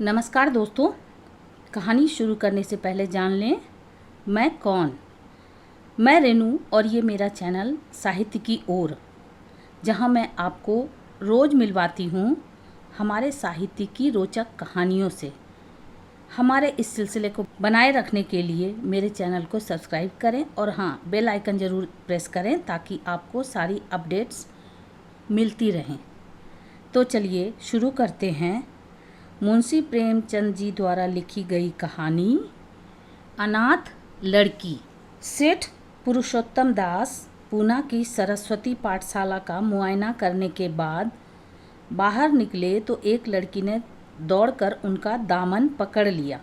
नमस्कार दोस्तों। कहानी शुरू करने से पहले जान लें मैं कौन। मैं रेनू और ये मेरा चैनल साहित्य की ओर, जहाँ मैं आपको रोज़ मिलवाती हूँ हमारे साहित्य की रोचक कहानियों से। हमारे इस सिलसिले को बनाए रखने के लिए मेरे चैनल को सब्सक्राइब करें और हाँ, बेल आइकन ज़रूर प्रेस करें ताकि आपको सारी अपडेट्स मिलती रहें। तो चलिए शुरू करते हैं मुंशी प्रेमचंद जी द्वारा लिखी गई कहानी अनाथ लड़की। सेठ पुरुषोत्तम दास पूना की सरस्वती पाठशाला का मुआयना करने के बाद बाहर निकले तो एक लड़की ने दौड़कर उनका दामन पकड़ लिया।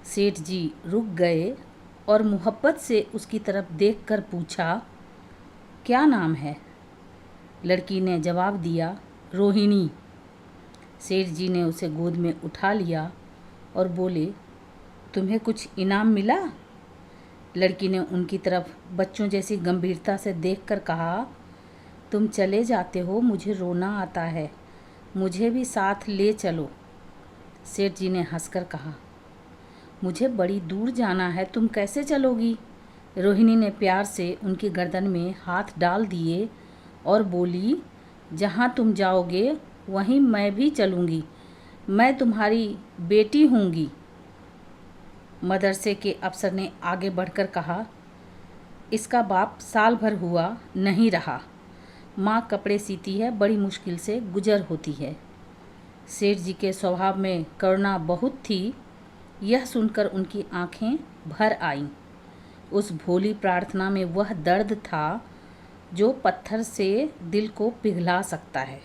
सेठ जी रुक गए और मोहब्बत से उसकी तरफ देखकर पूछा, क्या नाम है? लड़की ने जवाब दिया, रोहिणी। सेठ जी ने उसे गोद में उठा लिया और बोले, तुम्हें कुछ इनाम मिला? लड़की ने उनकी तरफ बच्चों जैसी गंभीरता से देखकर कहा, तुम चले जाते हो, मुझे रोना आता है, मुझे भी साथ ले चलो। सेठ जी ने हंसकर कहा, मुझे बड़ी दूर जाना है, तुम कैसे चलोगी? रोहिणी ने प्यार से उनकी गर्दन में हाथ डाल दिए और बोली, जहाँ तुम जाओगे वहीं मैं भी चलूँगी, मैं तुम्हारी बेटी हूँगी। मदरसे के अफसर ने आगे बढ़कर कहा, इसका बाप साल भर हुआ नहीं रहा, माँ कपड़े सीती है, बड़ी मुश्किल से गुजर होती है। सेठ जी के स्वभाव में करुणा बहुत थी। यह सुनकर उनकी आंखें भर आईं। उस भोली प्रार्थना में वह दर्द था जो पत्थर से दिल को पिघला सकता है।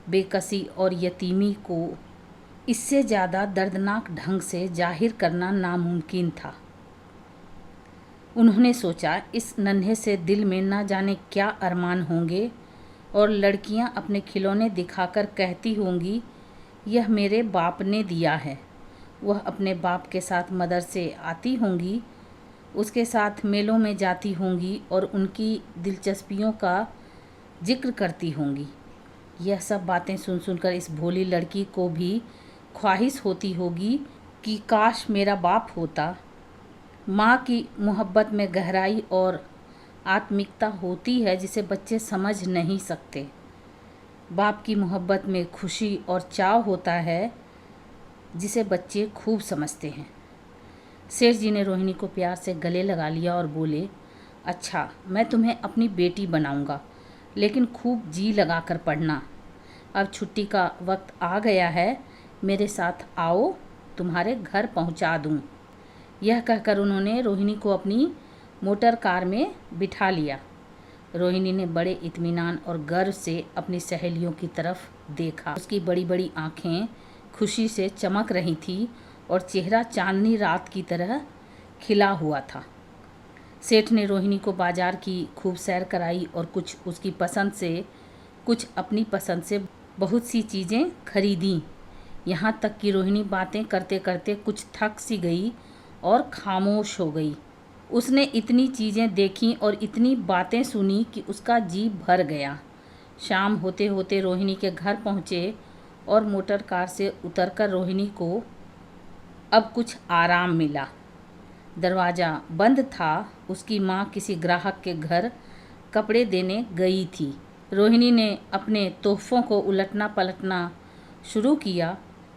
बेकसी और यतीमी को इससे ज़्यादा दर्दनाक ढंग से जाहिर करना नामुमकिन था। उन्होंने सोचा, इस नन्हे से दिल में न जाने क्या अरमान होंगे और लड़कियां अपने खिलौने दिखाकर कहती होंगी, यह मेरे बाप ने दिया है। वह अपने बाप के साथ मदरसे आती होंगी, उसके साथ मेलों में जाती होंगी और उनकी दिलचस्पियों का जिक्र करती होंगी। यह सब बातें सुन सुनकर इस भोली लड़की को भी ख्वाहिश होती होगी कि काश मेरा बाप होता। माँ की मोहब्बत में गहराई और आत्मिकता होती है जिसे बच्चे समझ नहीं सकते। बाप की मोहब्बत में खुशी और चाव होता है जिसे बच्चे खूब समझते हैं। सेठ जी ने रोहिणी को प्यार से गले लगा लिया और बोले, अच्छा, मैं तुम्हें अपनी बेटी बनाऊंगा, लेकिन खूब जी लगा कर पढ़ना। अब छुट्टी का वक्त आ गया है, मेरे साथ आओ, तुम्हारे घर पहुंचा दूं। यह कहकर उन्होंने रोहिणी को अपनी मोटर कार में बिठा लिया। रोहिणी ने बड़े इत्मीनान और गर्व से अपनी सहेलियों की तरफ देखा। उसकी बड़ी बड़ी आंखें खुशी से चमक रही थी और चेहरा चांदनी रात की तरह खिला हुआ था। सेठ ने रोहिणी को बाजार की खूब सैर कराई और कुछ उसकी पसंद से, कुछ अपनी पसंद से बहुत सी चीज़ें खरीदी। यहाँ तक कि रोहिणी बातें करते करते कुछ थक सी गई और खामोश हो गई। उसने इतनी चीज़ें देखीं और इतनी बातें सुनी कि उसका जी भर गया। शाम होते होते रोहिणी के घर पहुँचे और मोटर कार से उतरकर रोहिणी को अब कुछ आराम मिला। दरवाज़ा बंद था। उसकी माँ किसी ग्राहक के घर कपड़े देने गई थी। रोहिणी ने अपने तोहफ़ों को उलटना पलटना शुरू किया।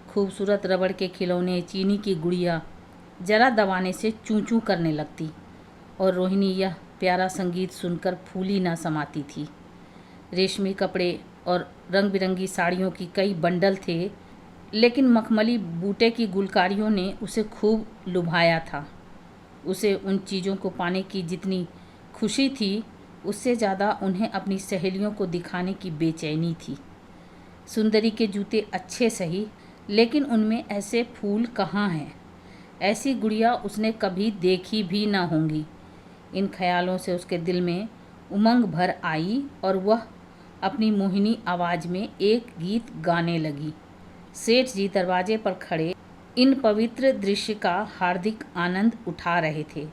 खूबसूरत रबड़ के खिलौने, चीनी की गुड़िया जरा दबाने से चूं चूं करने लगती और रोहिणी यह प्यारा संगीत सुनकर फूली ना समाती थी। रेशमी कपड़े और रंग बिरंगी साड़ियों की कई बंडल थे, लेकिन मखमली बूटे की गुलकारियों ने उसे खूब लुभाया था। उसे उन चीज़ों को पाने की जितनी खुशी थी, उससे ज़्यादा उन्हें अपनी सहेलियों को दिखाने की बेचैनी थी। सुंदरी के जूते अच्छे सही, लेकिन उनमें ऐसे फूल कहाँ हैं? ऐसी गुड़िया उसने कभी देखी भी ना होंगी। इन ख्यालों से उसके दिल में उमंग भर आई और वह अपनी मोहिनी आवाज़ में एक गीत गाने लगी। सेठ जी दरवाजे पर खड़े इन पवित्र दृश्य का हार्दिक आनंद उठा रहे थे।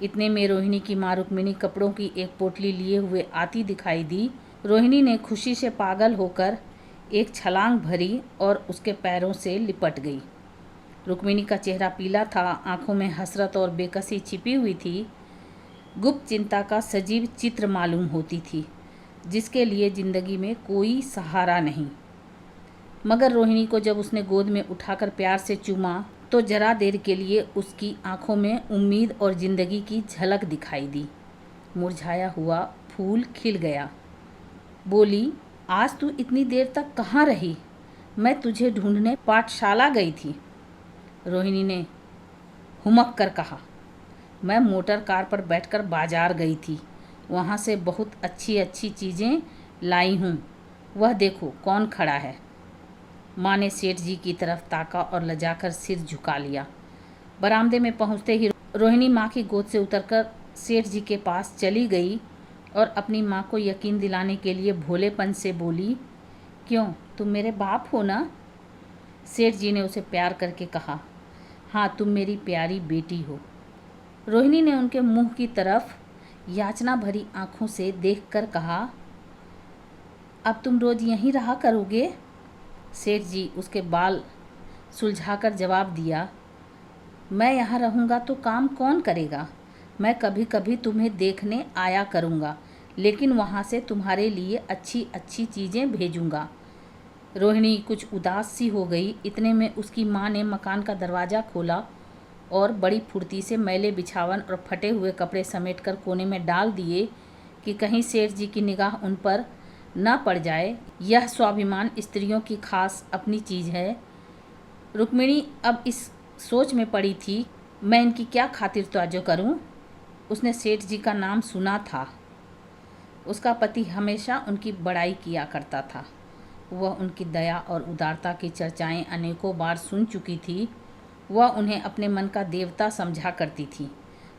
इतने में रोहिणी की माँ रुक्मिणी कपड़ों की एक पोटली लिए हुए आती दिखाई दी। रोहिणी ने खुशी से पागल होकर एक छलांग भरी और उसके पैरों से लिपट गई। रुक्मिणी का चेहरा पीला था, आंखों में हसरत और बेकसी छिपी हुई थी। गुप्त चिंता का सजीव चित्र मालूम होती थी, जिसके लिए जिंदगी में कोई सहारा नहीं। मगर रोहिणी को जब उसने गोद में उठाकर प्यार से चूमा तो जरा देर के लिए उसकी आंखों में उम्मीद और जिंदगी की झलक दिखाई दी। मुरझाया हुआ फूल खिल गया। बोली, आज तू इतनी देर तक कहाँ रही? मैं तुझे ढूंढने पाठशाला गई थी। रोहिणी ने हुमक कर कहा, मैं मोटर कार पर बैठकर बाजार गई थी। वहाँ से बहुत अच्छी अच्छी चीज़ें लाई हूँ। वह देखो कौन खड़ा है। माँ ने सेठ जी की तरफ ताका और लजाकर सिर झुका लिया। बरामदे में पहुँचते ही रोहिणी माँ की गोद से उतरकर सेठ जी के पास चली गई और अपनी माँ को यकीन दिलाने के लिए भोलेपन से बोली, क्यों, तुम मेरे बाप हो ना? सेठ जी ने उसे प्यार करके कहा, हाँ, तुम मेरी प्यारी बेटी हो। रोहिणी ने उनके मुंह की तरफ याचना भरी आंखों से देखकर कहा, अब तुम रोज यहीं रहा करोगे? सेठ जी उसके बाल सुलझाकर जवाब दिया, मैं यहाँ रहूँगा तो काम कौन करेगा? मैं कभी कभी तुम्हें देखने आया करूँगा, लेकिन वहाँ से तुम्हारे लिए अच्छी अच्छी चीज़ें भेजूँगा। रोहिणी कुछ उदास सी हो गई। इतने में उसकी माँ ने मकान का दरवाज़ा खोला और बड़ी फुर्ती से मैले बिछावन और फटे हुए कपड़े समेटकर कोने में डाल दिए कि कहीं सेठ जी की निगाह उन पर न पड़ जाए। यह स्वाभिमान स्त्रियों की खास अपनी चीज़ है। रुक्मिणी अब इस सोच में पड़ी थी, मैं इनकी क्या खातिर तवज्जो करूं? उसने सेठ जी का नाम सुना था। उसका पति हमेशा उनकी बड़ाई किया करता था। वह उनकी दया और उदारता की चर्चाएं अनेकों बार सुन चुकी थी। वह उन्हें अपने मन का देवता समझा करती थी।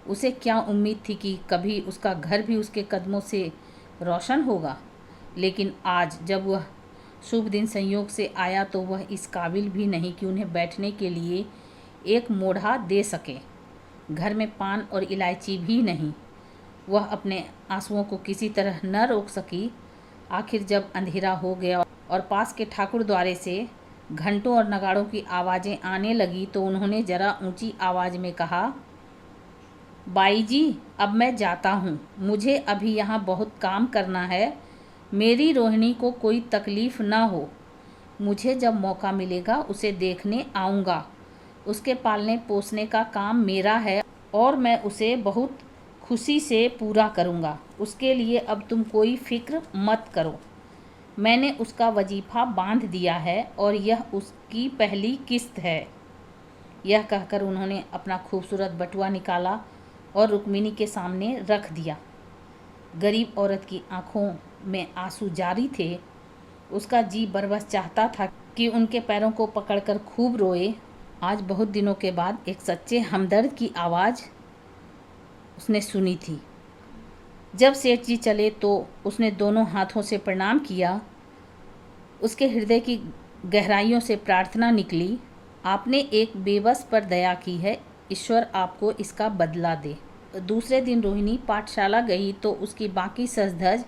उसे क्या उम्मीद थी कि कभी उसका घर भी उसके कदमों से रोशन होगा? लेकिन आज जब वह शुभ दिन संयोग से आया तो वह इस काबिल भी नहीं कि उन्हें बैठने के लिए एक मोढ़ा दे सके। घर में पान और इलायची भी नहीं। वह अपने आंसुओं को किसी तरह न रोक सकी। आखिर जब अंधेरा हो गया और पास के ठाकुर द्वारे से घंटों और नगाड़ों की आवाज़ें आने लगी तो उन्होंने जरा ऊंची आवाज़ में कहा, बाई जी, अब मैं जाता हूँ। मुझे अभी यहाँ बहुत काम करना है। मेरी रोहिणी को कोई तकलीफ़ ना हो। मुझे जब मौका मिलेगा उसे देखने आऊँगा। उसके पालने पोसने का काम मेरा है और मैं उसे बहुत खुशी से पूरा करूँगा। उसके लिए अब तुम कोई फ़िक्र मत करो। मैंने उसका वजीफ़ा बांध दिया है और यह उसकी पहली किस्त है। यह कहकर उन्होंने अपना खूबसूरत बटुआ निकाला और रुक्मिणी के सामने रख दिया। गरीब औरत की आंखों में आंसू जारी थे। उसका जी बरबस चाहता था कि उनके पैरों को पकड़कर खूब रोए। आज बहुत दिनों के बाद एक सच्चे हमदर्द की आवाज़ उसने सुनी थी। जब सेठ जी चले तो उसने दोनों हाथों से प्रणाम किया। उसके हृदय की गहराइयों से प्रार्थना निकली, आपने एक बेबस पर दया की है, ईश्वर आपको इसका बदला दे। दूसरे दिन रोहिणी पाठशाला गई तो उसकी बाकी सज-धज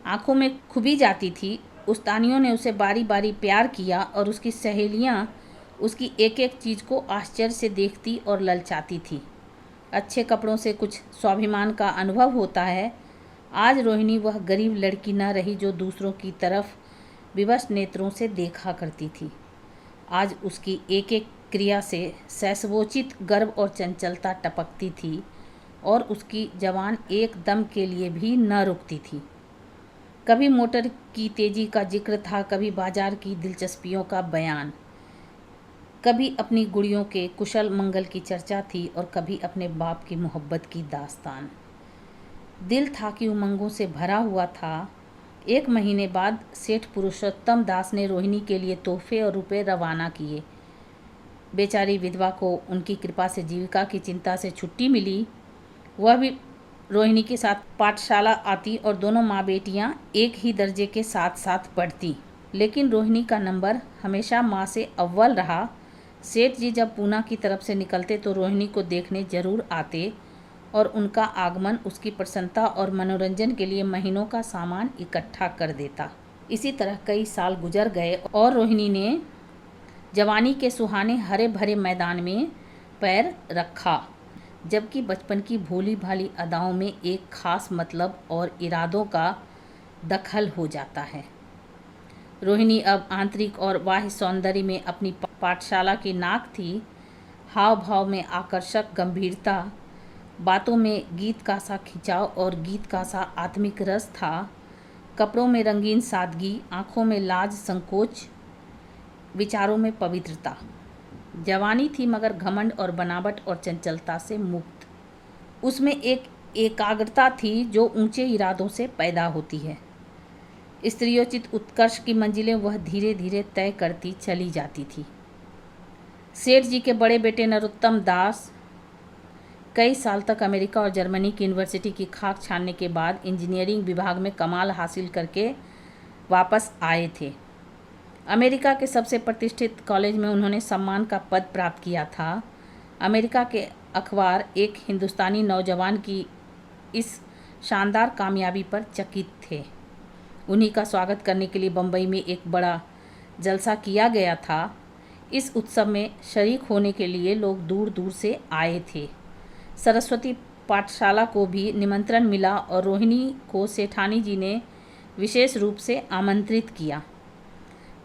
आंखों में खुबी जाती थी। उस्तानियों ने उसे बारी बारी प्यार किया और उसकी सहेलियां उसकी एक एक चीज़ को आश्चर्य से देखती और ललचाती थी। अच्छे कपड़ों से कुछ स्वाभिमान का अनुभव होता है। आज रोहिणी वह गरीब लड़की न रही जो दूसरों की तरफ विवश नेत्रों से देखा करती थी। आज उसकी एक एक क्रिया से सैसवोचित गर्व और चंचलता टपकती थी और उसकी जवान एक दम के लिए भी न रुकती थी। कभी मोटर की तेज़ी का जिक्र था, कभी बाजार की दिलचस्पियों का बयान, कभी अपनी गुड़ियों के कुशल मंगल की चर्चा थी और कभी अपने बाप की मोहब्बत की दास्तान। दिल था कि उमंगों से भरा हुआ था। 1 महीने बाद सेठ पुरुषोत्तम दास ने रोहिणी के लिए तोहफे और रुपए रवाना किए। बेचारी विधवा को उनकी कृपा से जीविका की चिंता से छुट्टी मिली। वह भी रोहिणी के साथ पाठशाला आती और दोनों माँ बेटियां एक ही दर्जे के साथ साथ पढ़ती। लेकिन रोहिणी का नंबर हमेशा माँ से अव्वल रहा। सेठ जी जब पूना की तरफ से निकलते तो रोहिणी को देखने जरूर आते और उनका आगमन उसकी प्रसन्नता और मनोरंजन के लिए महीनों का सामान इकट्ठा कर देता। इसी तरह कई साल गुजर गए और रोहिणी ने जवानी के सुहाने हरे भरे मैदान में पैर रखा, जबकि बचपन की भोली भाली अदाओं में एक खास मतलब और इरादों का दखल हो जाता है। रोहिणी अब आंतरिक और बाह्य सौंदर्य में अपनी पाठशाला की नाक थी। हाव भाव में आकर्षक गंभीरता, बातों में गीत का सा खिंचाव और गीत का सा आत्मिक रस था। कपड़ों में रंगीन सादगी, आंखों में लाज संकोच, विचारों में पवित्रता। जवानी थी मगर घमंड और बनावट और चंचलता से मुक्त। उसमें एक एकाग्रता थी जो ऊंचे इरादों से पैदा होती है। स्त्रियोचित उत्कर्ष की मंजिलें वह धीरे धीरे तय करती चली जाती थी। सेठ जी के बड़े बेटे नरोत्तम दास कई साल तक अमेरिका और जर्मनी की यूनिवर्सिटी की खाक छानने के बाद इंजीनियरिंग विभाग में कमाल हासिल करके वापस आए थे। अमेरिका के सबसे प्रतिष्ठित कॉलेज में उन्होंने सम्मान का पद प्राप्त किया था। अमेरिका के अखबार एक हिंदुस्तानी नौजवान की इस शानदार कामयाबी पर चकित थे। उन्हीं का स्वागत करने के लिए बम्बई में एक बड़ा जलसा किया गया था। इस उत्सव में शरीक होने के लिए लोग दूर दूर से आए थे। सरस्वती पाठशाला को भी निमंत्रण मिला और रोहिणी को सेठानी जी ने विशेष रूप से आमंत्रित किया।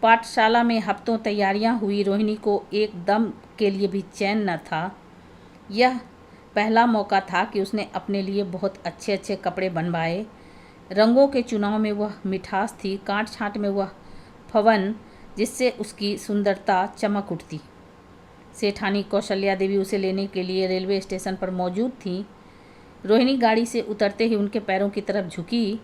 पाठशाला में हफ्तों तैयारियां हुई। रोहिणी को एक दम के लिए भी चैन न था। यह पहला मौका था कि उसने अपने लिए बहुत अच्छे अच्छे कपड़े बनवाए। रंगों के चुनाव में वह मिठास थी, कांट छांट में वह फवन जिससे उसकी सुंदरता चमक उठती। सेठानी कौशल्या देवी उसे लेने के लिए रेलवे स्टेशन पर मौजूद थीं। रोहिणी गाड़ी से उतरते ही उनके पैरों की तरफ झुकी,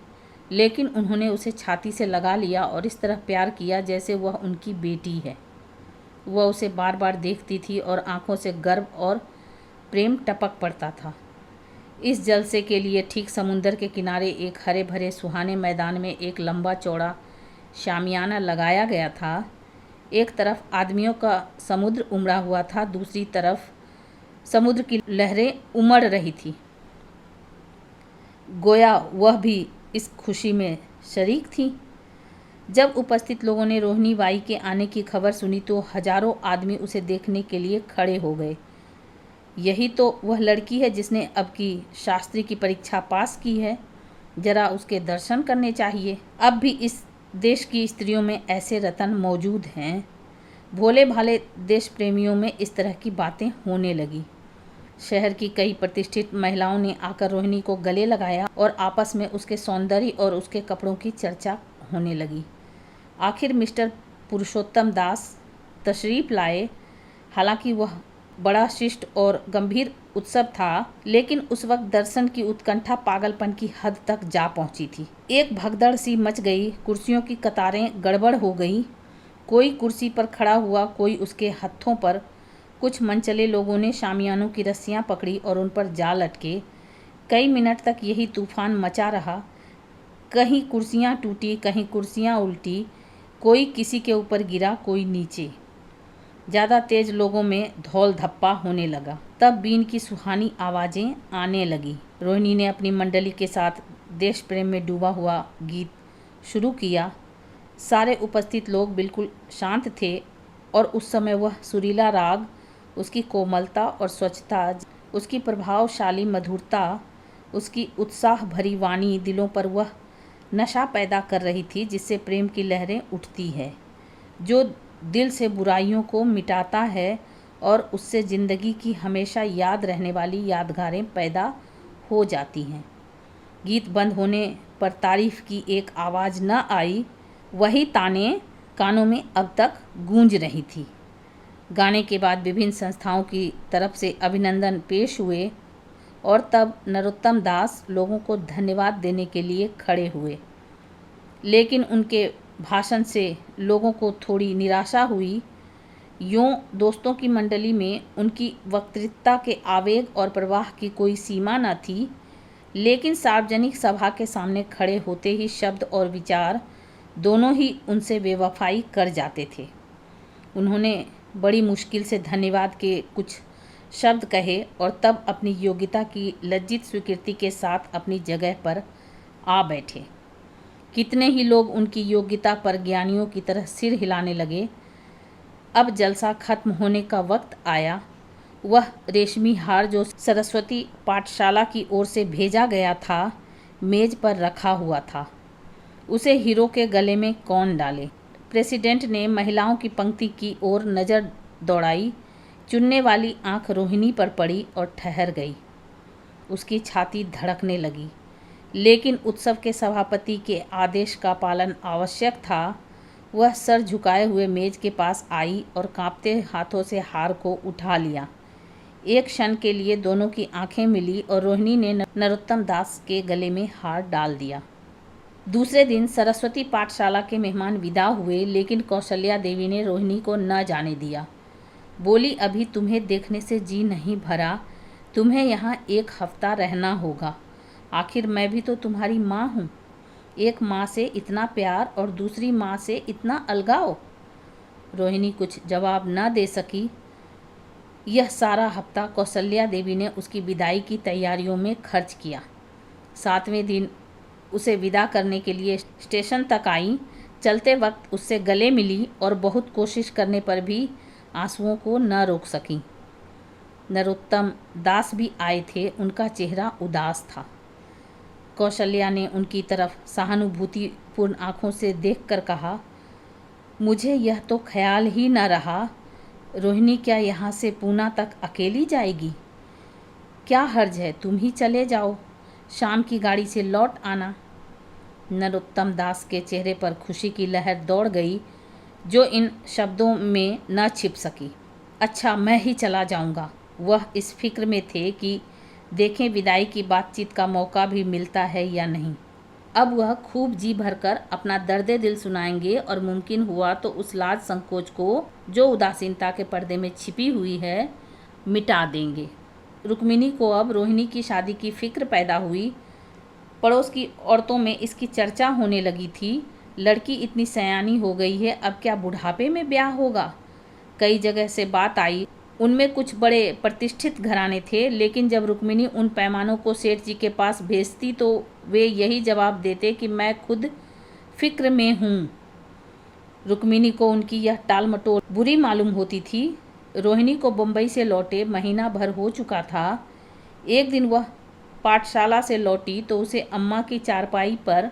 लेकिन उन्होंने उसे छाती से लगा लिया और इस तरह प्यार किया जैसे वह उनकी बेटी है। वह उसे बार बार देखती थी और आंखों से गर्व और प्रेम टपक पड़ता था। इस जलसे के लिए ठीक समुंदर के किनारे एक हरे भरे सुहाने मैदान में एक लंबा चौड़ा शामियाना लगाया गया था। एक तरफ आदमियों का समुद्र उमड़ा हुआ था, दूसरी तरफ समुद्र की लहरें उमड़ रही थी। गोया वह भी इस खुशी में शरीक थी। जब उपस्थित लोगों ने रोहिणी बाई के आने की खबर सुनी तो हजारों आदमी उसे देखने के लिए खड़े हो गए। यही तो वह लड़की है जिसने अब की शास्त्री की परीक्षा पास की है, जरा उसके दर्शन करने चाहिए। अब भी इस देश की स्त्रियों में ऐसे रतन मौजूद हैं। भोले भाले देश प्रेमियों में इस तरह की बातें होने लगी। शहर की कई प्रतिष्ठित महिलाओं ने आकर रोहिणी को गले लगाया और आपस में उसके सौंदर्य और उसके कपड़ों की चर्चा होने लगी। आखिर मिस्टर पुरुषोत्तम दास तशरीफ लाए। हालांकि वह बड़ा शिष्ट और गंभीर उत्सव था, लेकिन उस वक्त दर्शन की उत्कंठा पागलपन की हद तक जा पहुंची थी। एक भगदड़ सी मच गई, कुर्सियों की कतारें गड़बड़ हो गई। कोई कुर्सी पर खड़ा हुआ, कोई उसके हथों पर। कुछ मनचले लोगों ने शामियानों की रस्सियां पकड़ी और उन पर जा लटके। कई मिनट तक यही तूफान मचा रहा। कहीं कुर्सियां टूटी, कहीं कुर्सियां उल्टी, कोई किसी के ऊपर गिरा, कोई नीचे। ज़्यादा तेज लोगों में धौल धप्पा होने लगा। तब बीन की सुहानी आवाज़ें आने लगी। रोहिणी ने अपनी मंडली के साथ देश प्रेम में डूबा हुआ गीत शुरू किया। सारे उपस्थित लोग बिल्कुल शांत थे और उस समय वह सुरीला राग, उसकी कोमलता और स्वच्छता, उसकी प्रभावशाली मधुरता, उसकी उत्साह भरी वाणी दिलों पर वह नशा पैदा कर रही थी जिससे प्रेम की लहरें उठती है, जो दिल से बुराइयों को मिटाता है और उससे ज़िंदगी की हमेशा याद रहने वाली यादगारें पैदा हो जाती हैं। गीत बंद होने पर तारीफ़ की एक आवाज़ न आई, वही ताने कानों में अब तक गूंज रही थी। गाने के बाद विभिन्न संस्थाओं की तरफ से अभिनंदन पेश हुए और तब नरोत्तम दास लोगों को धन्यवाद देने के लिए खड़े हुए, लेकिन उनके भाषण से लोगों को थोड़ी निराशा हुई। यूँ दोस्तों की मंडली में उनकी वक्तृता के आवेग और प्रवाह की कोई सीमा न थी, लेकिन सार्वजनिक सभा के सामने खड़े होते ही शब्द और विचार दोनों ही उनसे बेवफाई कर जाते थे। उन्होंने बड़ी मुश्किल से धन्यवाद के कुछ शब्द कहे और तब अपनी योग्यता की लज्जित स्वीकृति के साथ अपनी जगह पर आ बैठे। कितने ही लोग उनकी योग्यता पर ज्ञानियों की तरह सिर हिलाने लगे। अब जलसा खत्म होने का वक्त आया। वह रेशमी हार जो सरस्वती पाठशाला की ओर से भेजा गया था, मेज पर रखा हुआ था। उसे हीरो के गले में कौन डाले? प्रेसिडेंट ने महिलाओं की पंक्ति की ओर नज़र दौड़ाई। चुनने वाली आंख रोहिणी पर पड़ी और ठहर गई। उसकी छाती धड़कने लगी, लेकिन उत्सव के सभापति के आदेश का पालन आवश्यक था। वह सर झुकाए हुए मेज के पास आई और कांपते हाथों से हार को उठा लिया। एक क्षण के लिए दोनों की आंखें मिली और रोहिणी ने नरोत्तम दास के गले में हार डाल दिया। दूसरे दिन सरस्वती पाठशाला के मेहमान विदा हुए, लेकिन कौशल्या देवी ने रोहिणी को न जाने दिया। बोली, अभी तुम्हें देखने से जी नहीं भरा। तुम्हें यहाँ एक हफ्ता रहना होगा। आखिर मैं भी तो तुम्हारी माँ हूँ। एक माँ से इतना प्यार और दूसरी माँ से इतना अलगाव। रोहिणी कुछ जवाब न दे सकी। यह सारा हफ्ता कौशल्या देवी ने उसकी विदाई की तैयारियों में खर्च किया। 7वें दिन उसे विदा करने के लिए स्टेशन तक आई। चलते वक्त उससे गले मिली और बहुत कोशिश करने पर भी आंसुओं को न रोक सकी। नरोत्तम दास भी आए थे। उनका चेहरा उदास था। कौशल्या ने उनकी तरफ सहानुभूतिपूर्ण आंखों से देखकर कहा, मुझे यह तो ख्याल ही न रहा। रोहिणी क्या यहाँ से पूना तक अकेली जाएगी? क्या हर्ज है, तुम ही चले जाओ। शाम की गाड़ी से लौट आना। नरोत्तम दास के चेहरे पर खुशी की लहर दौड़ गई, जो इन शब्दों में न छिप सकी। अच्छा, मैं ही चला जाऊंगा। वह इस फिक्र में थे कि देखें विदाई की बातचीत का मौका भी मिलता है या नहीं। अब वह खूब जी भरकर अपना दर्द दिल सुनाएंगे और मुमकिन हुआ तो उस लाज संकोच को, जो उदासीनता के पर्दे में छिपी हुई है, मिटा देंगे। रुक्मिणी को अब रोहिणी की शादी की फिक्र पैदा हुई। पड़ोस की औरतों में इसकी चर्चा होने लगी थी। लड़की इतनी सयानी हो गई है, अब क्या बुढ़ापे में ब्याह होगा? कई जगह से बात आई। उनमें कुछ बड़े प्रतिष्ठित घराने थे, लेकिन जब रुक्मिणी उन पैमानों को सेठ जी के पास भेजती तो वे यही जवाब देते कि मैं खुद फिक्र में हूँ। रुक्मिणी को उनकी यह टाल मटोल बुरी मालूम होती थी। रोहिणी को बम्बई से लौटे महीना भर हो चुका था। एक दिन वह पाठशाला से लौटी तो उसे अम्मा की चारपाई पर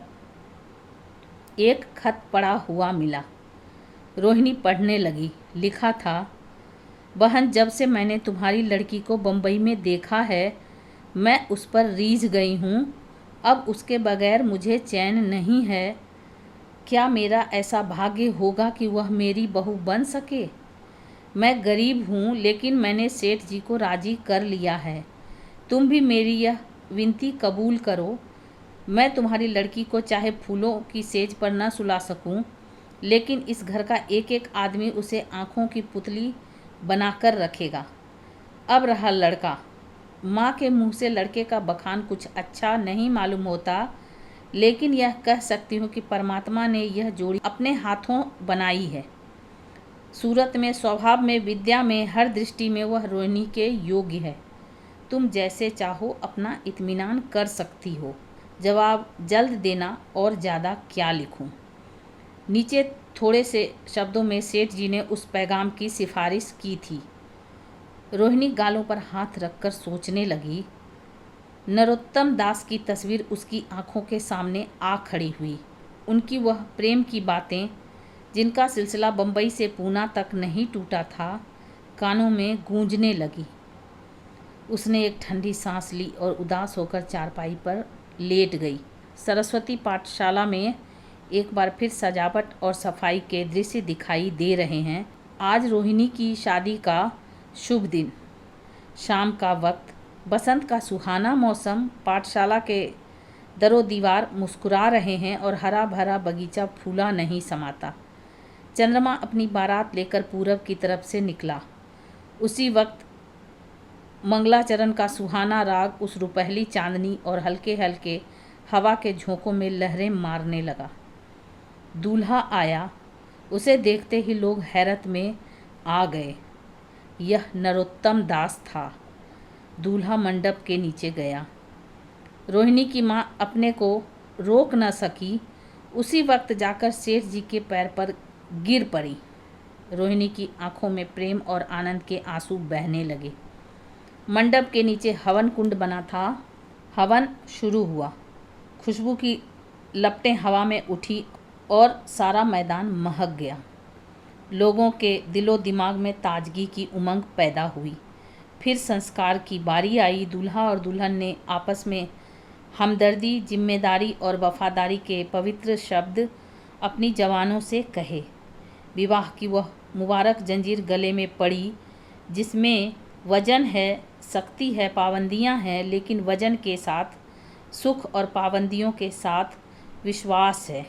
एक खत पड़ा हुआ मिला। रोहिणी पढ़ने लगी। लिखा था, बहन, जब से मैंने तुम्हारी लड़की को बम्बई में देखा है, मैं उस पर रीझ गई हूँ। अब उसके बगैर मुझे चैन नहीं है। क्या मेरा ऐसा भाग्य होगा कि वह मेरी बहू बन सके? मैं गरीब हूँ, लेकिन मैंने सेठ जी को राजी कर लिया है। तुम भी मेरी यह विनती कबूल करो। मैं तुम्हारी लड़की को चाहे फूलों की सेज पर न सुला सकूं, लेकिन इस घर का एक एक आदमी उसे आँखों की पुतली बनाकर रखेगा। अब रहा लड़का। माँ के मुंह से लड़के का बखान कुछ अच्छा नहीं मालूम होता, लेकिन यह कह सकती हूँ कि परमात्मा ने यह जोड़ी अपने हाथों बनाई है। सूरत में, स्वभाव में, विद्या में, हर दृष्टि में वह रोहिणी के योग्य है। तुम जैसे चाहो अपना इत्मीनान कर सकती हो। जवाब जल्द देना, और ज़्यादा क्या लिखूं। नीचे थोड़े से शब्दों में सेठ जी ने उस पैगाम की सिफारिश की थी। रोहिणी गालों पर हाथ रखकर सोचने लगी। नरोत्तम दास की तस्वीर उसकी आंखों के सामने आ खड़ी हुई। उनकी वह प्रेम की बातें, जिनका सिलसिला बम्बई से पूना तक नहीं टूटा था, कानों में गूंजने लगी। उसने एक ठंडी सांस ली और उदास होकर चारपाई पर लेट गई। सरस्वती पाठशाला में एक बार फिर सजावट और सफाई के दृश्य दिखाई दे रहे हैं। आज रोहिणी की शादी का शुभ दिन, शाम का वक्त, बसंत का सुहाना मौसम। पाठशाला के दरो दीवार मुस्कुरा रहे हैं और हरा भरा बगीचा फूला नहीं समाता। चंद्रमा अपनी बारात लेकर पूरब की तरफ से निकला। उसी वक्त मंगलाचरण का सुहाना राग उस रुपहली चांदनी और हल्के हल्के हवा के झोंकों में लहरें मारने लगा। दूल्हा आया। उसे देखते ही लोग हैरत में आ गए। यह नरोत्तम दास था। दूल्हा मंडप के नीचे गया। रोहिणी की माँ अपने को रोक न सकी। उसी वक्त जाकर सेठ जी के पैर पर गिर पड़ी। रोहिणी की आंखों में प्रेम और आनंद के आंसू बहने लगे। मंडप के नीचे हवन कुंड बना था। हवन शुरू हुआ। खुशबू की लपटें हवा में उठी और सारा मैदान महक गया। लोगों के दिलो दिमाग में ताजगी की उमंग पैदा हुई। फिर संस्कार की बारी आई। दूल्हा और दुल्हन ने आपस में हमदर्दी, जिम्मेदारी और वफादारी के पवित्र शब्द अपनी जवानों से कहे। विवाह की वह मुबारक जंजीर गले में पड़ी जिसमें वजन है, शक्ति है, पाबंदियां हैं, लेकिन वजन के साथ सुख और पाबंदियों के साथ विश्वास है।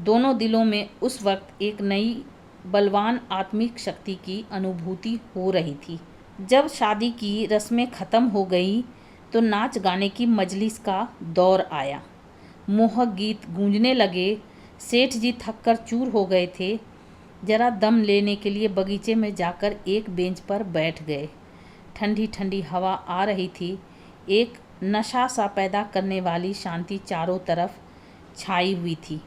दोनों दिलों में उस वक्त एक नई बलवान आत्मिक शक्ति की अनुभूति हो रही थी। जब शादी की रस्में ख़त्म हो गई तो नाच गाने की मजलिस का दौर आया। मोहक गीत गूंजने लगे। सेठ जी थक कर चूर हो गए थे। जरा दम लेने के लिए बगीचे में जाकर एक बेंच पर बैठ गए। ठंडी ठंडी हवा आ रही थी। एक नशा सा पैदा करने वाली शांति चारों तरफ छाई हुई थी।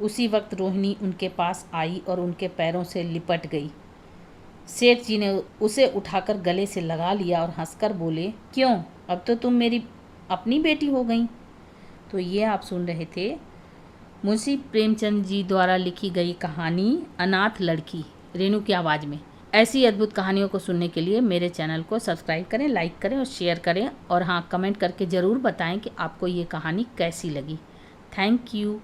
उसी वक्त रोहिणी उनके पास आई और उनके पैरों से लिपट गई। सेठ जी ने उसे उठाकर गले से लगा लिया और हंसकर बोले, क्यों, अब तो तुम मेरी अपनी बेटी हो गई। तो ये आप सुन रहे थे मुंशी प्रेमचंद जी द्वारा लिखी गई कहानी अनाथ लड़की, रेणु की आवाज़ में। ऐसी अद्भुत कहानियों को सुनने के लिए मेरे चैनल को सब्सक्राइब करें, लाइक करें और शेयर करें, और हाँ, कमेंट करके ज़रूर बताएं कि आपको ये कहानी कैसी लगी। Thank you.